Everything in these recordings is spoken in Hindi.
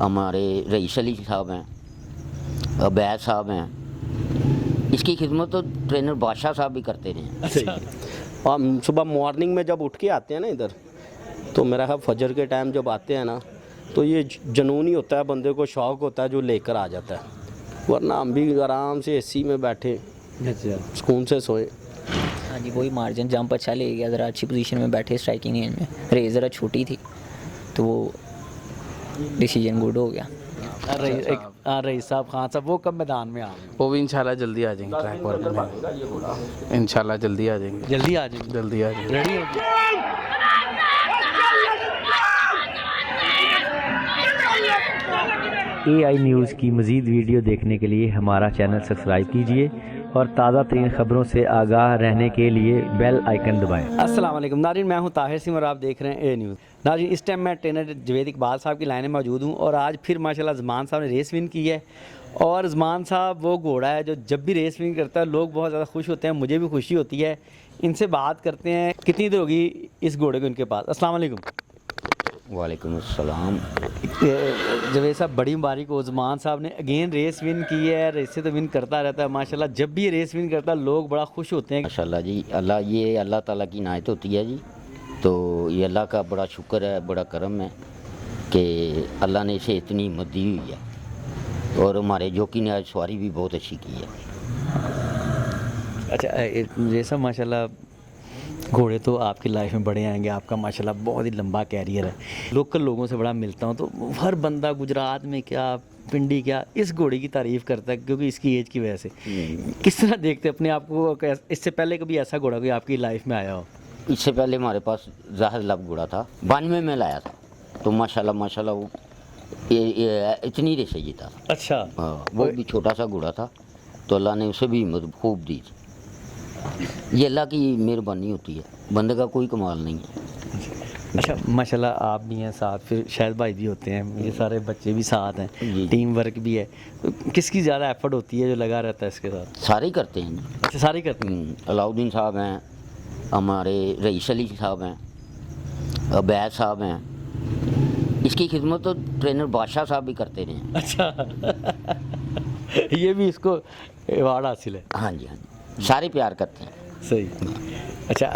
हमारे रईस अली साहब हैं, अबैद साहब हैं। इसकी खिदमत तो ट्रेनर बादशाह साहब भी करते रहे हैं। अच्छा। हम सुबह मॉर्निंग में जब उठ के आते हैं ना इधर, तो मेरा ख्याल फजर के टाइम जब आते हैं ना, तो ये जुनून ही होता है, बंदे को शौक़ होता है जो लेकर आ जाता है। वरना हम भी आराम से एसी में बैठे अच्छा। सुकून से सोए। हाँ जी, वही मार्जिन जंप अच्छा ले गया, ज़रा अच्छी पोजीशन में बैठे स्ट्राइकिंग रेंज में। रेस ज़रा छोटी थी तो वो डिसीजन गुड हो गया। रईस साहब, खान साहब, वो कब मैदान में आ रहे हैं? वो भी इंशाल्लाह जल्दी आ जाएंगे ट्रैक वर्क में, इंशाल्लाह जल्दी आ जाएंगे, जल्दी आ जाएंगे, जल्दी आ जाएंगे। रेडी हो गए? AI न्यूज़ की मज़ीद वीडियो देखने के लिए हमारा चैनल सब्सक्राइब कीजिए और ताज़ा तरीन ख़बरों से आगाह रहने के लिए बेल आइकन दबाएं। अस्सलाम वालेकुम नाज़रीन, मैं हूं ताहिर सिंह और आप देख रहे हैं A न्यूज़। नाज़रीन, इस टाइम मैं ट्रेनर जवेद इकबाल साहब की लाइन में मौजूद हूं और आज फिर माशाल्लाह ज़मान साहब ने रेस विन की है। और ज़मान साहब वो घोड़ा है जो जब भी रेस विन करता है लोग बहुत ज़्यादा खुश होते हैं, मुझे भी खुशी होती है। इनसे बात करते हैं, कितनी देर होगी इस घोड़े को इनके पास। अस्सलाम वालेकुम। वालेकुम अस्सलाम। जवेद साहब, बड़ी मुबारक हो, ज़मान साहब ने अगेन रेस विन की है। रेसे तो विन करता रहता है माशाल्लाह, जब भी ये रेस विन करता है लोग बड़ा खुश होते हैं। माशाल्लाह जी, अल्लाह ताला की इनायत होती है जी। तो ये अल्लाह का बड़ा शुक्र है, बड़ा करम है कि अल्लाह ने इसे इतनी हिम्मत दी हुई है। और हमारे जोकी ने आज सवारी भी बहुत अच्छी की है। अच्छा, ये सब माशाल्लाह घोड़े तो आपकी लाइफ में बड़े आएंगे, आपका माशाल्लाह बहुत ही लंबा कैरियर है। लोकल लोगों से बड़ा मिलता हूँ तो हर बंदा गुजरात में क्या, पिंडी क्या, इस घोड़े की तारीफ़ करता है क्योंकि इसकी एज की वजह से। किस तरह देखते अपने आप को? इससे पहले कभी ऐसा घोड़ा कोई आपकी लाइफ में आया हो? इससे पहले हमारे पास जाहिर लब घोड़ा था, 92 में लाया था। तो माशाल्लाह वो ये इतनी रेसे जीता। अच्छा। हाँ, वो भी छोटा सा घोड़ा था तो अल्लाह ने उसे भी हिम्मत खूब दी थी। ये अल्लाह की मेहरबानी होती है, बंदे का कोई कमाल नहीं है। अच्छा, माशाल्लाह आप भी हैं साथ, फिर शायद भाई भी होते हैं, ये सारे बच्चे भी साथ हैं, जी। टीम वर्क भी है। तो किसकी ज़्यादा एफर्ट होती है जो लगा रहता है इसके साथ? सारे ही करते हैं। अच्छा, सारे ही करते हैं। अलाउद्दीन साहब हैं, हमारे रईस अली साहब हैं, अबैद साहब हैं। इसकी खिदमत तो ट्रेनर बादशाह साहब भी करते रहे हैं। अच्छा। ये भी इसको अवार्ड हासिल है। हाँ जी, सारे प्यार करते हैं। सही। अच्छा,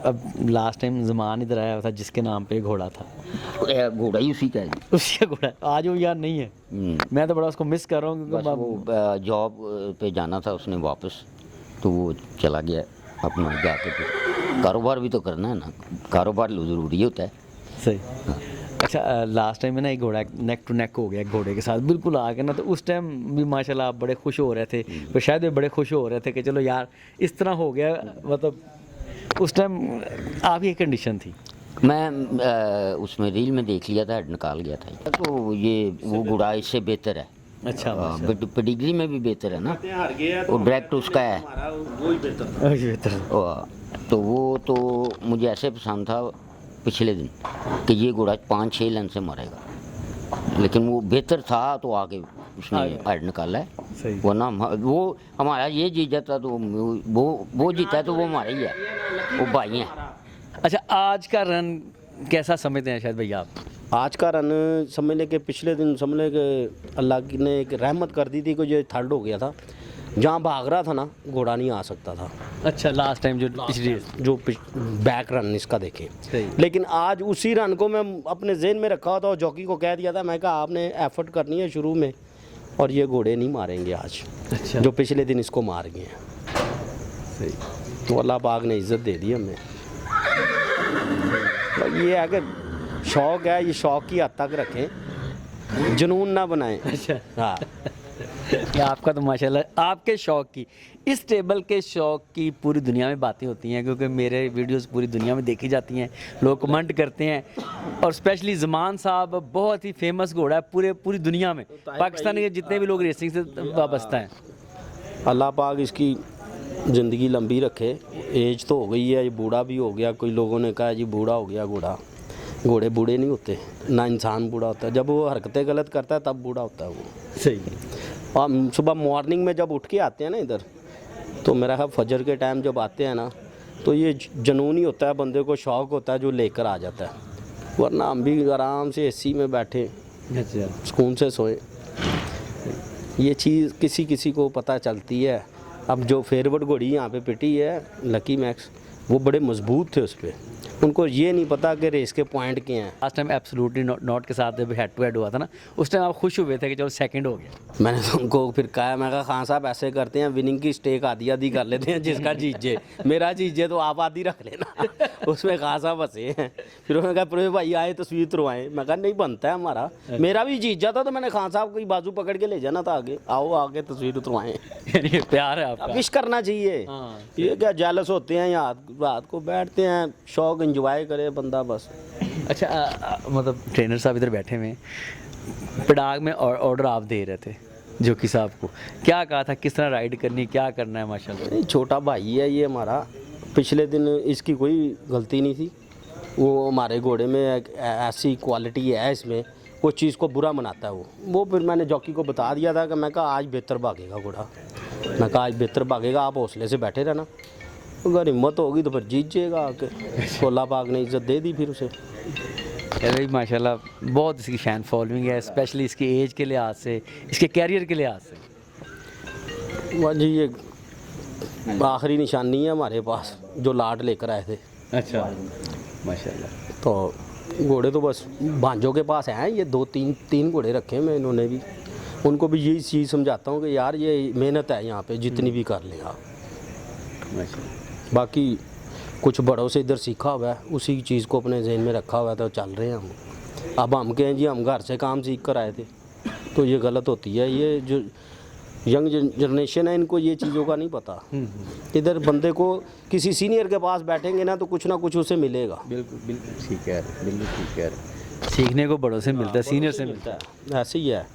अब लास्ट टाइम ज़मान इधर आया था जिसके नाम पे घोड़ा था, घोड़ा ही उसी का है। उसका घोड़ा आज वो यार नहीं है। मैं तो बड़ा उसको मिस कर रहा हूँ बस क्योंकि वो जॉब पे जाना था उसने वापस, तो वो चला गया अपना जाके। फिर कारोबार भी तो करना है ना, कारोबार ज़रूरी होता है। सही। अच्छा, लास्ट टाइम में ना एक घोड़ा नेक टू नेक हो गया एक घोड़े के साथ बिल्कुल आके ना, तो उस टाइम भी माशाल्लाह आप बड़े खुश हो रहे थे, तो शायद वे बड़े खुश हो रहे थे कि चलो यार इस तरह हो गया। मतलब उस टाइम आपकी एक कंडीशन थी। मैं उसमें रील में देख लिया था, हेड निकाल गया था। तो ये वो घोड़ा इससे बेहतर है। अच्छा, पेडिग्री में भी बेहतर है ना, वो डायरेक्ट उसका है। तो वो तो मुझे ऐसे पसंद था पिछले दिन कि ये घोड़ा 5-6 लन से मारेगा, लेकिन वो बेहतर था तो आगे उसने हेड निकाला है। वरना वो हमारा ये जीत जाता तो वो जीता है तो वो हमारा ही है, वो भाई हैं। अच्छा, आज का रन कैसा समझते हैं शायद भैया आप? आज का रन समझ लें कि पिछले दिन समझ लें कि अल्लाह ने एक रहमत कर दी थी कि जो थर्ड हो गया था, जहाँ भाग रहा था ना घोड़ा नहीं आ सकता था। अच्छा, लास्ट टाइम जो पिछली जो बैक रन इसका देखे, लेकिन आज उसी रन को मैं अपने जेहन में रखा था और जॉकी को कह दिया था, मैं कहा आपने एफर्ट करनी है शुरू में और ये घोड़े नहीं मारेंगे आज। अच्छा। जो पिछले दिन इसको मार गए हैं। सही। तो अल्लाह पाक ने इज़्ज़त दे दी हमें। ये है कि शौक़ है, ये शौक़ की हद तक रखें, जुनून ना बनाएं। अच्छा। हाँ। कि आपका तो माशाल्लाह आपके शौक़ की, इस टेबल के शौक़ की पूरी दुनिया में बातें होती हैं, क्योंकि मेरे वीडियोस पूरी दुनिया में देखी जाती हैं, लोग कमेंट करते हैं। और स्पेशली ज़मान साहब बहुत ही फेमस घोड़ा है पूरी दुनिया में, पाकिस्तान के जितने भी लोग रेसिंग से वाबस्ता हैं। अल्लाह पाक इसकी ज़िंदगी लंबी रखे। एज तो हो गई है, ये बूढ़ा भी हो गया। कोई लोगों ने कहा जी बूढ़ा हो गया घोड़ा, घोड़े बूढ़े नहीं होते, ना इंसान बूढ़ा होता है, जब वो हरकतें गलत करता है तब बूढ़ा होता है वो। सही। हम सुबह मॉर्निंग में जब उठ के आते हैं ना इधर, तो मेरा ख्याल फजर के टाइम जब आते हैं ना, तो ये जुनून ही होता है, बंदे को शौक़ होता है जो लेकर आ जाता है। वरना हम भी आराम से एसी में बैठे अच्छा, सुकून से सोए। ये चीज़ किसी किसी को पता चलती है। अब जो फेवरेट घोड़ी यहाँ पे पिटी है लकी मैक्स, वो बड़े मजबूत थे उस पर, उनको ये नहीं पता कि रेस के पॉइंट क्या हैं। लास्ट टाइम एब्सोल्युटली नॉट के साथ जब हेड टू हेड हुआ था ना, उस टाइम आप खुश हुए थे कि चलो सेकंड हो गया। मैंने तो उनको फिर कहा, मैं कहा खान साहब ऐसे करते हैं, विनिंग की स्टेक आधी आधी कर लेते हैं, जिसका जीजे मेरा जीजे तो आप आधी रख लेना। उसमें खान साहब हंसे हैं। फिर उन्होंने कहा प्रवीण भाई आए तस्वीर तुरवाएं। मैं कहा नहीं बनता है हमारा, मेरा भी जीजा था, तो मैंने खान साहब की बाजू पकड़ के ले जाना था आगे, आओ आगे तस्वीर उतरवाएं। यानी प्यार है आपका। विश करना चाहिए। हाँ। ये क्या जेलस होते हैं यहाँ, रात को बैठते हैं, शौक एंजॉय करे बंदा बस। अच्छा मतलब ट्रेनर साहब इधर बैठे हुए हैं, पड़ाग में ऑर्डर आप दे रहे थे जोकी साहब को, क्या कहा था किस तरह राइड करनी, क्या करना है? माशाल्लाह नहीं, छोटा भाई है ये हमारा। पिछले दिन इसकी कोई गलती नहीं थी, वो हमारे घोड़े में एक ऐसी क्वालिटी है इसमें, कोई चीज़ को बुरा मनाता है वो फिर मैंने जॉकी को बता दिया था कि मैं कहा आज बेहतर भागेगा घोड़ा, मैं कहा आज बेहतर भागेगा, आप हौसले से बैठे रहना, अगर हिम्मत होगी तो फिर जीत जाएगा आके। कोला पाक ने इज्जत दे दी फिर उसे। भाई माशाल्लाह बहुत इसकी फ़ैन फॉलोइंग है, स्पेशली इसकी एज के लिहाज से, इसके कैरियर के लिहाज से। वह जी ये आखिरी निशानी है हमारे पास जो लाट लेकर आए थे। अच्छा माशाल्लाह। तो घोड़े तो बस भांजों के पास हैं, ये तीन घोड़े रखे हैं मैं, इन्होंने भी, उनको भी यही चीज़ समझाता हूँ कि यार ये मेहनत है यहाँ पे, जितनी भी कर ले आप। बाकी कुछ बड़ों से इधर सीखा हुआ है, उसी चीज़ को अपने जहन में रखा हुआ है, तो चल रहे हैं हम। अब हम कहें जी हम घर से काम सीख कर आए थे, तो ये गलत होती है। ये जो यंग जनरेशन है, इनको ये चीज़ों का नहीं पता। इधर बंदे को किसी सीनियर के पास बैठेंगे ना तो कुछ ना कुछ उसे मिलेगा। बिल्कुल बिल्कुल ठीक है, बिल्कुल ठीक है। सीखने को बड़ों से मिलता है, सीनियर से मिलता है। ऐसे ही है,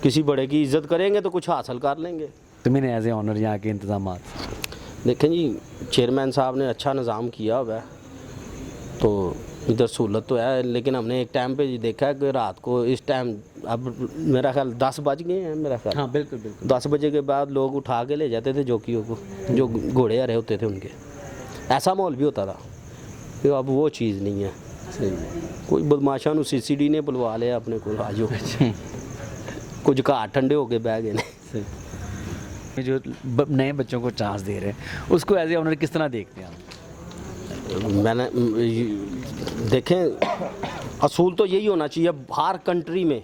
किसी बड़े की इज्जत करेंगे तो कुछ हासिल कर लेंगे। तो मैंने एज ए ऑनर यहाँ के इंतजाम देखें जी, चेयरमैन साहब ने अच्छा निज़ाम किया हुआ है, तो इधर सहूलत तो है, लेकिन हमने एक टाइम पे देखा है कि रात को इस टाइम, अब मेरा ख्याल 10 बज गए हैं मेरा ख्याल। हाँ बिल्कुल बिल्कुल। 10 बजे के बाद लोग उठा के ले जाते थे जोकियों को, जो घोड़े हरे होते थे उनके, ऐसा माहौल भी होता था। तो अब वो चीज़ नहीं है। सही। कोई बदमाशा ਨੂੰ CCD ने बुलवा लिया अपने को, आजो कुछ घाट ठंडे हो के बह गए ने। जो नए बच्चों को चांस दे रहे हैं उसको एज ए ऑनर किस तरह देखते हैं आप? मैंने देखें, असूल तो यही होना चाहिए। हर कंट्री में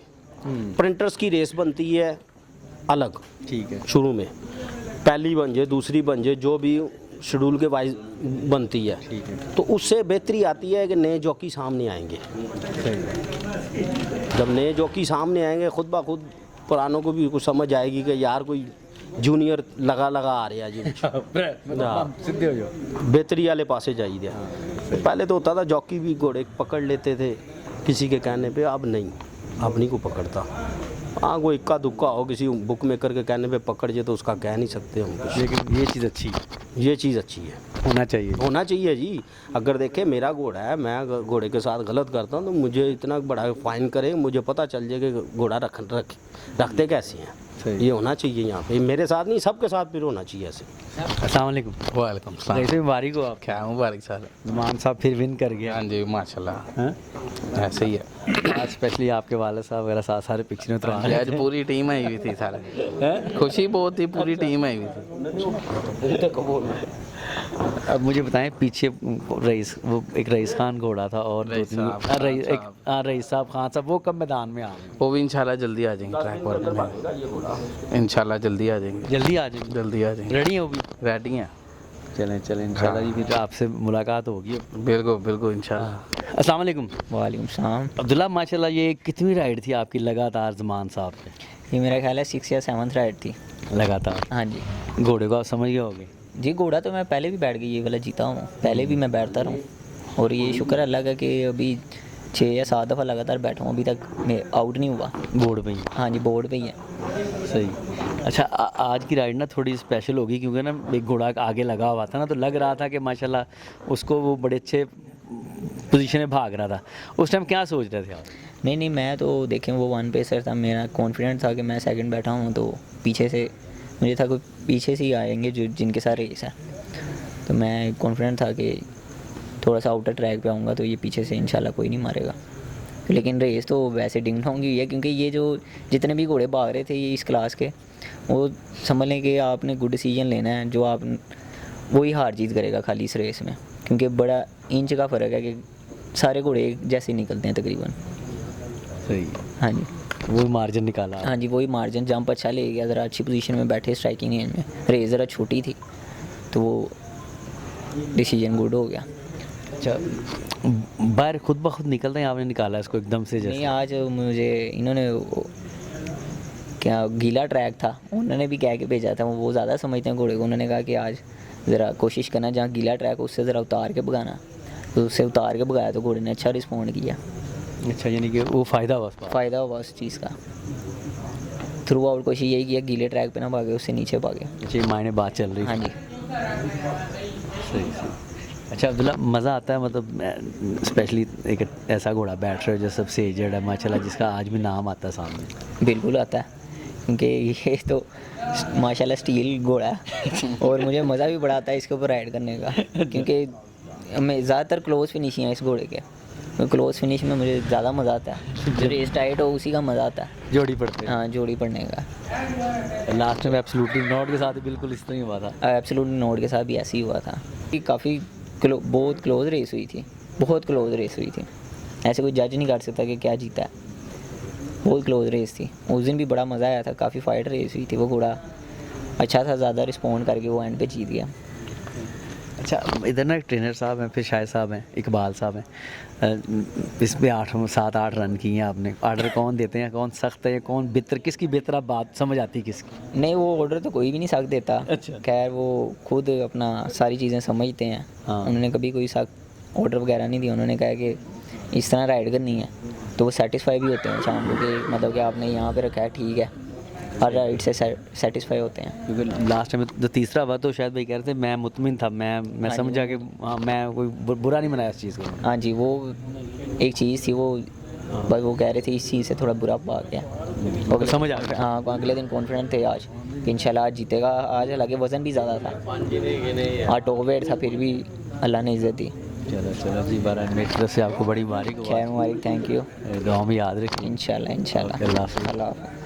प्रिंटर्स की रेस बनती है अलग, ठीक है, शुरू में पहली बन जाए, दूसरी बन जाए, जो भी शेड्यूल के वाइज बनती है, ठीक है। तो उससे बेहतरी आती है कि नए जॉकी सामने आएंगे। जब नए जॉकी सामने आएंगे, खुद ब खुद पुरानों को भी कुछ समझ आएगी कि यार कोई जूनियर लगा आ रहा है जी। सीधे हो जाओ, बेहतरी वाले पासे जाइए। पहले तो होता था जॉकी भी घोड़े पकड़ लेते थे किसी के कहने पे, अब नहीं, अब नहीं को पकड़ता। हाँ कोई इक्का दुक्का हो किसी बुक मेकर के कहने पे पकड़ जाए तो उसका कह नहीं सकते हम कुछ। लेकिन ये चीज़ अच्छी ये चीज़ अच्छी है, होना चाहिए। होना चाहिए जी। अगर देखे मेरा घोड़ा है, मैं घोड़े के साथ गलत करता हूँ तो मुझे इतना बड़ा फाइन करे, मुझे पता चल जाए कि घोड़ा रखते कैसे हैं। ये होना चाहिए यहाँ पे, मेरे साथ नहीं सबके साथ फिर होना चाहिए ऐसे। अस्सलाम वालेकुम। वालेकुम सलाम। कैसे मुबारक हो आप? क्या मुबारक साहब। नुमान साहब फिर विन कर गया। हाँ जी माशाल्लाह, हाँ? ऐसे ही है। आज स्पेशली आपके वाले साहब वगैरह साथ सारे पिक्चर में तो आ आज पूरी टीम आई हुई थी सारे, हैं? खुशी बहुत थी, पूरी टीम आई हुई थी। अब मुझे बताएं, पीछे रईस, वो एक रईस खान घोड़ा था और रईस साहब, रईस साहब, खान साहब, वो कब मैदान में आ गए? वो भी इंशाल्लाह जल्दी आ जाएंगे ट्रैक वर्क में, इंशाल्लाह जल्दी आ जाएंगे, जल्दी आ जाएंगे, जल्दी आ जाएंगे। रेडी हो भी? रेडी हैं। चलें इंशाल्लाह जी, फिर आपसे मुलाकात होगी। बिल्कुल बिल्कुल इंशाल्लाह। अस्सलाम वालेकुम। वालेकुम सलाम। अब्दुल्ला माशाल्लाह, ये कितनी राइड थी आपकी लगातार ज़मान साहब पे? ये मेरा ख्याल है 6 या 7th राइड थी लगातार। हाँ जी। घोड़े को आप समझ गए होगे? जी घोड़ा तो मैं पहले भी बैठ गई, ये वाला जीता हूँ, पहले भी मैं बैठता रहा हूँ, और ये शुक्र अल्लाह का कि अभी 6 या 7 दफ़ा लगातार बैठा हूँ, अभी तक मैं आउट नहीं हुआ। बोर्ड पे ही? हाँ जी, बोर्ड पे ही है। सही। अच्छा, आज की राइड ना थोड़ी स्पेशल होगी क्योंकि ना एक घोड़ा आगे लगा हुआ था ना, तो लग रहा था कि माशाल्लाह उसको वो बड़े अच्छे पोजीशन में भाग रहा था। उस टाइम क्या सोच रहे थे आप? नहीं, मैं तो देखें वो 1 पेसर था, मेरा कॉन्फिडेंट था कि मैं सेकंड बैठा हूँ, तो पीछे से मुझे था कोई पीछे से ही आएंगे जो जिनके साथ रेस है, तो मैं कॉन्फिडेंट था कि थोड़ा सा आउटर ट्रैक पे आऊँगा तो ये पीछे से इंशाल्लाह कोई नहीं मारेगा। लेकिन रेस तो वैसे डिंग डोंग ही है, क्योंकि ये जो जितने भी घोड़े भाग रहे थे ये इस क्लास के, वो समझ लें कि आपने गुड डिसीजन लेना है, जो आप वही हार जीत करेगा खाली इस रेस में, क्योंकि बड़ा इंच का फ़र्क है कि सारे घोड़े एक जैसे निकलते हैं तकरीबन। सही, हाँ जी, वो मार्जिन निकाला। हाँ जी, वही मार्जिन, जंप अच्छा ले गया, ज़रा अच्छी पोजीशन में बैठे स्ट्राइकिंग रेंज में, रेस ज़रा छोटी थी तो वो डिसीजन गुड हो गया। अच्छा, बाहर खुद ब खुद निकलते हैं, आपने निकाला इसको एकदम से नहीं, जैसे? आज मुझे इन्होंने क्या गीला ट्रैक था, उन्होंने भी कह के भेजा था, वो ज़्यादा समझते हैं घोड़े को, उन्होंने कहा कि आज ज़रा कोशिश करना जहाँ गीला ट्रैक उससे ज़रा उतार के भगाना, तो उससे उतार के भगाया तो घोड़े ने अच्छा रिस्पॉन्ड किया। अच्छा, यानी कि वो फ़ायदा हुआ उसका? फ़ायदा हुआ उस चीज़ का। थ्रू आउट कोशिश यही किया गीले ट्रैक पे ना भागे, उससे नीचे भागे। अच्छा, ये मायने बात चल रही हाँ थी। जी, सही सही। अच्छा अब्दुल्ला, मज़ा आता है मतलब स्पेशली एक ऐसा घोड़ा बैठ रहा है जो सबसे एजड है माशाल्लाह, जिसका आज भी नाम आता है सामने? बिल्कुल आता है, क्योंकि ये तो माशाल्लाह स्टील घोड़ा है और मुझे मज़ा भी बड़ा आता है इसके ऊपर राइड करने का, क्योंकि मैं ज़्यादातर क्लोज फिनिश हैं इस घोड़े के, क्लोज फिनिश में मुझे ज़्यादा मज़ा आता है, जो रेस टाइट हो उसी का मज़ा आता है। जोड़ी पड़ते हैं। हाँ, जोड़ी पड़ने का। लास्ट में एब्सोल्युटली नॉट के साथ भी बिल्कुल इस तरह ही हुआ था। एब्सोल्यूट नोट के साथ भी ऐसे ही हुआ था कि काफ़ी बहुत क्लोज रेस हुई थी, बहुत क्लोज रेस हुई थी, ऐसे कोई जज नहीं कर सकता कि क्या जीता है, बहुत क्लोज रेस थी। उस दिन भी बड़ा मज़ा आया था, काफ़ी फाइट रेस हुई थी, वो घोड़ा अच्छा था, ज़्यादा रिस्पॉन्ड करके वो एंड पे जीत गया। अच्छा, इधर ना एक ट्रेनर साहब हैं, फिर शाहिद साहब हैं, इकबाल साहब हैं, इसमें 7-8 रन किए हैं आपने। ऑर्डर कौन देते हैं, कौन सख्त है, कौन बेहतर, किसकी बेहतर आप बात समझ आती है किसकी? नहीं, वो ऑर्डर तो कोई भी नहीं सख्त देता। अच्छा। खैर वो खुद अपना सारी चीज़ें समझते हैं। हाँ। उन्होंने कभी कोई सख्त ऑर्डर वगैरह नहीं दिया, उन्होंने कहा कि इस तरह राइड करनी है, तो वो सेटिस्फाई भी होते हैं शाम को कि मतलब कि आपने यहाँ पे रखा है ठीक है, हर राइड से सेटिस्फाई होते हैं। क्योंकि लास्ट टाइम जो तीसरा हुआ तो शायद भाई कह रहे थे मैं मुतमिन था, मैं हाँ समझा कि हाँ, मैं कोई बुरा नहीं मनाया इस चीज़ को। हाँ जी, वो एक चीज़ थी, वो बस वो कह रहे थे इस चीज़ से थोड़ा बुरा भाग गया। तो समझ आ गया। हाँ, अगले दिन कॉन्फिडेंट थे आज कि इंशाल्लाह आज जीतेगा। आज हालांकि वज़न भी ज़्यादा था, आज टॉप वेट था, फिर भी अल्लाह ने इज़्ज़त दी। चलो जी, बारह मेरी तरफ से आपको बड़ी मुबारक हो। खैर मुबारक, थैंक यू। दुआ में याद रखिए। इंशाल्लाह इंशाल्लाह। अल्लाह हाफ़िज़। अल्लाह हाफ़िज़।